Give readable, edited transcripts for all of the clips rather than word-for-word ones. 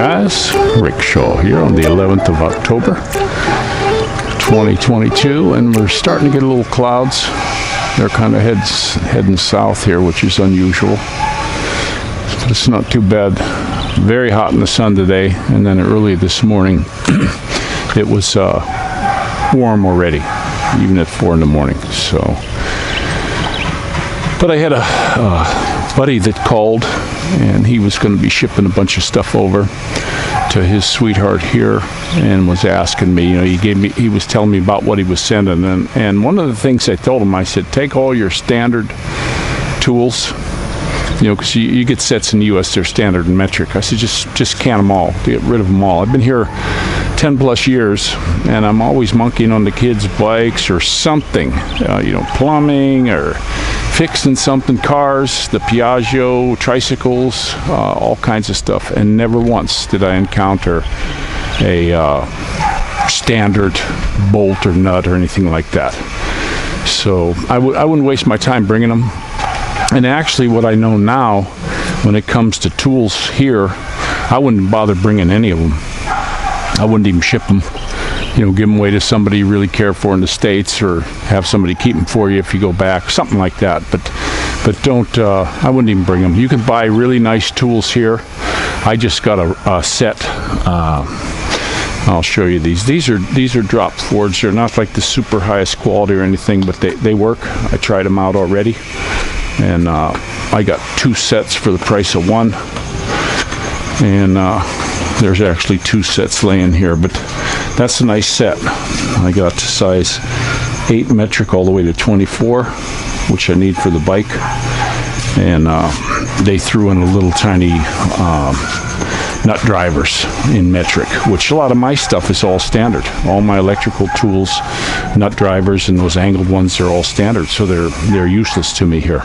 guys, Rick Shaw here on the 11th of October 2022, and we're starting to get a little clouds. They're kind of heading south here, which is unusual, but it's not too bad. Very hot in the sun today, and then early this morning it was warm already, even at 4 in the morning. So, but I had a buddy that called, and he was going to be shipping a bunch of stuff over to his sweetheart here, and was asking me, he was telling me about what he was sending, and one of the things I told him, I said, take all your standard tools, because you get sets in the U.S., they're standard and metric. I said, just can them all, get rid of them all. I've been here 10 plus years, and I'm always monkeying on the kids' bikes or something, plumbing or fixing something, cars, the Piaggio, tricycles, all kinds of stuff, and never once did I encounter a standard bolt or nut or anything like that. So I wouldn't waste my time bringing them. And actually, what I know now, when it comes to tools here, I wouldn't bother bringing any of them. I wouldn't even ship them. Give them away to somebody you really care for in the States, or have somebody keep them for you if you go back, something like that. But don't, I wouldn't even bring them. You can buy really nice tools here. I just got a set. I'll show you these. These are drop Fords. They're not like the super highest quality or anything, but they work. I tried them out already, and I got 2 sets for the price of 1. And there's actually 2 sets laying here, but that's a nice set. I got size 8 metric all the way to 24, which I need for the bike. And they threw in a little tiny nut drivers in metric, which a lot of my stuff is all standard. All my electrical tools, nut drivers, and those angled ones are all standard, so they're useless to me here.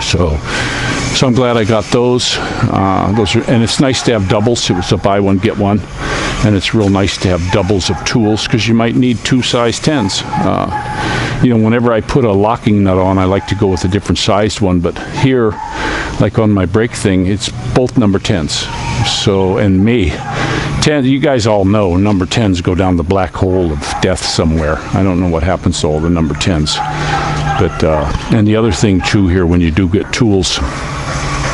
So I'm glad I got those. And it's nice to have doubles. It was a buy one get one, and it's real nice to have doubles of tools, because you might need 2 size 10s. Whenever I put a locking nut on, I like to go with a different sized one. But here, like on my brake thing, it's both number 10s. So, and me, 10. You guys all know number 10s go down the black hole of death somewhere. I don't know what happens to all the number 10s. But and the other thing too here, when you do get tools,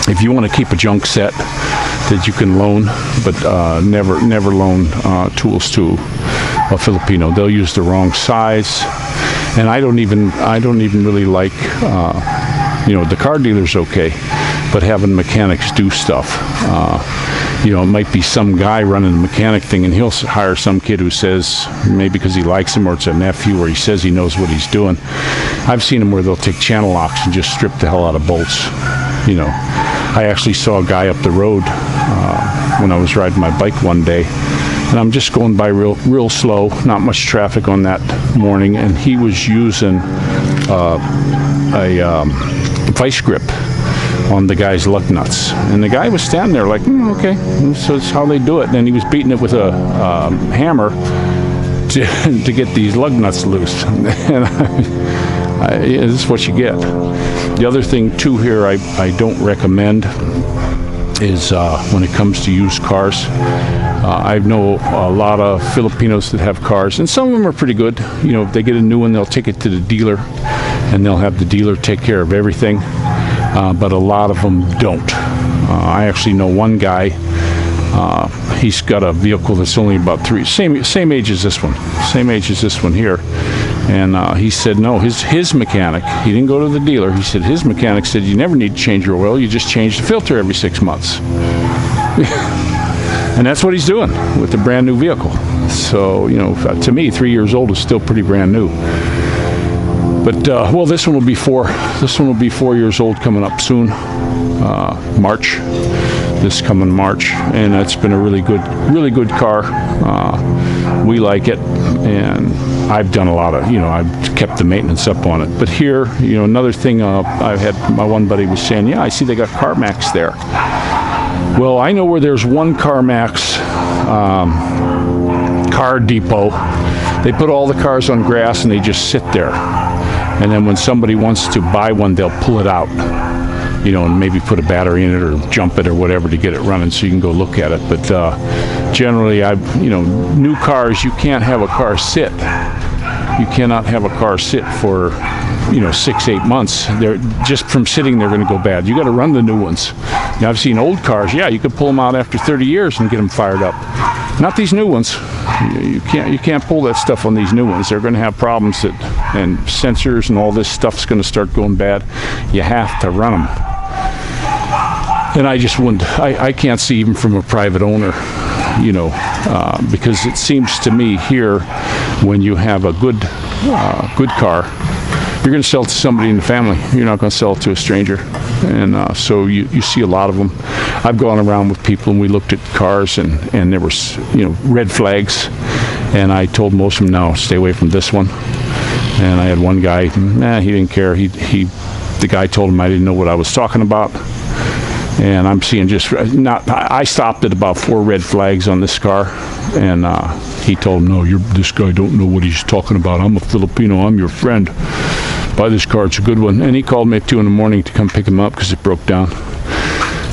if you want to keep a junk set that you can loan, but never loan tools to a Filipino. They'll use the wrong size, and I don't even really like the car dealer's okay, but having mechanics do stuff. It might be some guy running the mechanic thing, and he'll hire some kid who says, maybe because he likes him or it's a nephew, or he says he knows what he's doing. I've seen them where they'll take channel locks and just strip the hell out of bolts. I actually saw a guy up the road when I was riding my bike one day, and I'm just going by real slow, not much traffic on that morning, and he was using a vice grip on the guy's lug nuts, and the guy was standing there like, okay, so it's how they do it. And then he was beating it with a hammer to get these lug nuts loose. And this is what you get. The other thing too here I don't recommend is when it comes to used cars. I know a lot of Filipinos that have cars, and some of them are pretty good. If they get a new one, they'll take it to the dealer, and they'll have the dealer take care of everything. But a lot of them don't. I actually know one guy. He's got a vehicle that's only about same age as this one here, and he said no. His mechanic. He didn't go to the dealer. He said his mechanic said you never need to change your oil. You just change the filter every 6 months. And that's what he's doing with the brand new vehicle. So to me, 3 years old is still pretty brand new. But this one will be 4. This one will be 4 years old coming up soon, March. This coming March, and it's been a really good car. We like it, and I've done a lot of, I've kept the maintenance up on it. But here, another thing I've had, my one buddy was saying, yeah, I see they got CarMax there. Well, I know where there's one CarMax car depot. They put all the cars on grass and they just sit there. And then when somebody wants to buy one, they'll pull it out. and maybe put a battery in it or jump it or whatever to get it running so you can go look at it. But generally, new cars, you can't have a car sit. You cannot have a car sit for 6-8 months. They're just from sitting, they're going to go bad. You got to run the new ones. Now, I've seen old cars. Yeah, you could pull them out after 30 years and get them fired up. Not these new ones. You can't pull that stuff on these new ones. They're going to have problems and sensors and all this stuff's going to start going bad. You have to run them. And I just wouldn't. I can't see even from a private owner, because it seems to me here, when you have a good car, you're going to sell it to somebody in the family. You're not going to sell it to a stranger. And so you see a lot of them. I've gone around with people and we looked at cars and there was, red flags. And I told most of them, no, stay away from this one. And I had one guy, he didn't care. The guy told him I didn't know what I was talking about. And I'm seeing I stopped at about 4 red flags on this car. And he told him, no, this guy don't know what he's talking about. I'm a Filipino. I'm your friend. Buy this car. It's a good one. And he called me at 2 a.m. to come pick him up because it broke down.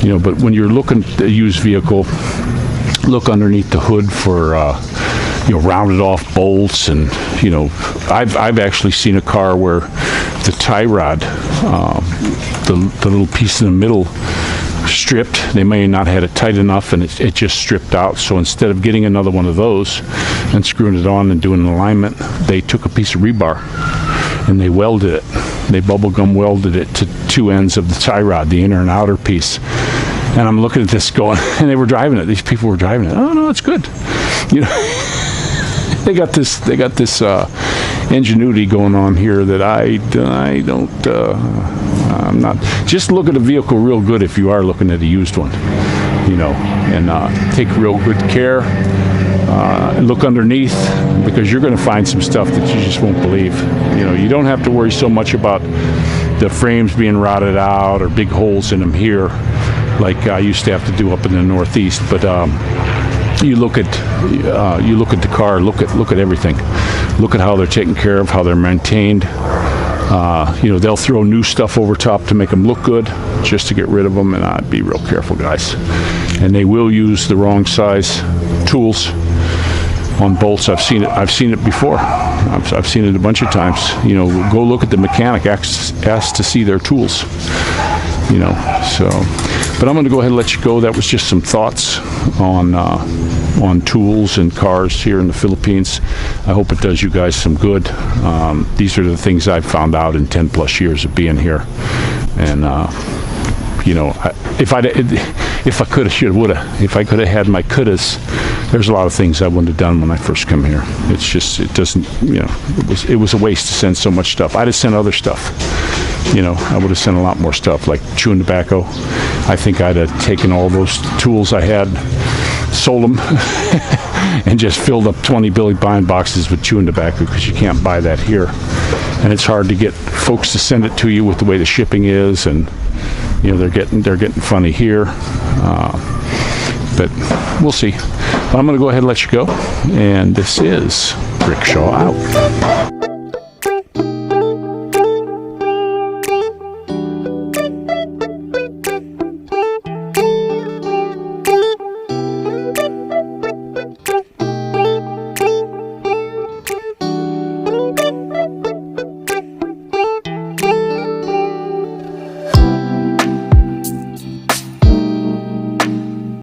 But when you're looking at a used vehicle, look underneath the hood for, rounded off bolts. And, I've actually seen a car where the tie rod, the little piece in the middle, stripped. They may not have had it tight enough and it just stripped out. So instead of getting another one of those and screwing it on and doing an alignment, they took a piece of rebar and they welded it. They bubble gum welded it to 2 ends of the tie rod, the inner and outer piece. And I'm looking at this going, and they were driving it. These people were driving it. Oh no, it's good. They got this ingenuity going on here that I don't. I'm not. Just look at a vehicle real good if you are looking at a used one, and take real good care. Look underneath, because you're going to find some stuff that you just won't believe. You don't have to worry so much about the frames being rotted out or big holes in them here, like I used to have to do up in the Northeast. But you look at the car, look at everything. Look at how they're taken care of, how they're maintained. They'll throw new stuff over top to make them look good, just to get rid of them. And I'd be real careful, guys. And they will use the wrong size tools on bolts. I've seen it before. I've seen it a bunch of times. Go look at the mechanic. Ask to see their tools. So. But I'm going to go ahead and let you go. That was just some thoughts on tools and cars here in the Philippines. I hope it does you guys some good. These are the things I've found out in 10 plus years of being here. And if I could have, should have, would have, if I could have had my couldas, there's a lot of things I wouldn't have done when I first come here. It's just, it doesn't, it was a waste to send so much stuff. I'd have sent other stuff. I would have sent a lot more stuff, like chewing tobacco. I think I'd have taken all those tools I had, sold them, and just filled up 20 Billy Bine boxes with chewing tobacco, because you can't buy that here. And it's hard to get folks to send it to you with the way the shipping is, and they're getting funny here. But we'll see. But I'm going to go ahead and let you go. And this is Rickshaw out.